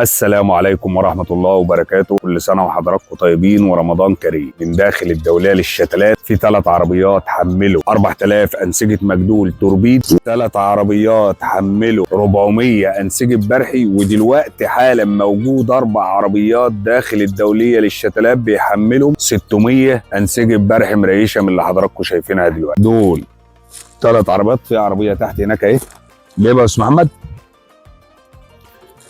السلام عليكم ورحمة الله وبركاته. كل سنة وحضراتكم طيبين ورمضان كريم. من داخل الدولية للشتلات في 3 عربيات حملوا 4000 أنسجة مجدول توربيد، 3 عربيات حملوا 400 أنسجة برحي، ودلوقتي حالا موجود 4 عربيات داخل الدولية للشتلات بيحملوا 600 أنسجة برحي مريشة من اللي حضراتكم شايفينها دلوقتي. دول 3 عربيات. في عربية تحت هناك اهي جايبها يا أستاذ محمد.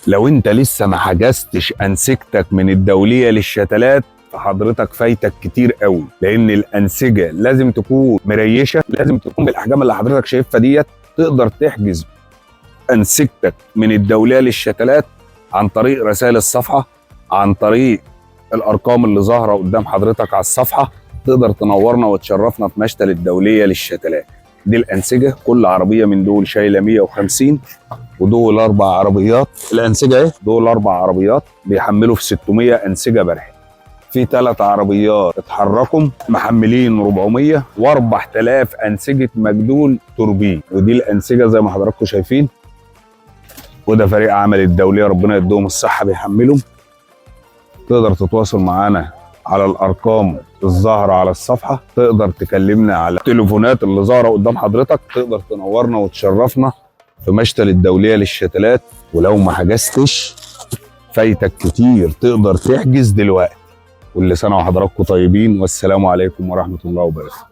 لو انت لسه ما حجزتش انسجتك من الدوليه للشتلات فحضرتك فايتك كتير قوي، لان الانسجه لازم تكون مريشه، لازم تكون بالاحجام اللي حضرتك شايفها ديت. تقدر تحجز انسجتك من الدوليه للشتلات عن طريق رسائل الصفحه، عن طريق الارقام اللي ظاهره قدام حضرتك على الصفحه. تقدر تنورنا وتشرفنا في مشتل الدوليه للشتلات. دي الانسجه، كل عربيه من دول شايله 150، ودول 4 عربيات. الانسجه اهي، دول 4 عربيات بيحملوا في 600 انسجه برحي. في 3 عربيات اتحركوا محملين 400 و4000 انسجه مجدول توربين. ودي الانسجه زي ما حضراتكم شايفين. وده فريق عمل الدوليه ربنا يديهم الصحه بيحملوا. تقدر تتواصل معانا على الارقام الظاهره على الصفحه، تقدر تكلمنا على التليفونات اللي ظاهره قدام حضرتك، تقدر تنورنا وتشرفنا في مشتل الدوليه للشتلات. ولو ما حجزتش فايتك كتير، تقدر تحجز دلوقتي. كل سنه وحضراتكم طيبين، والسلام عليكم ورحمه الله وبركاته.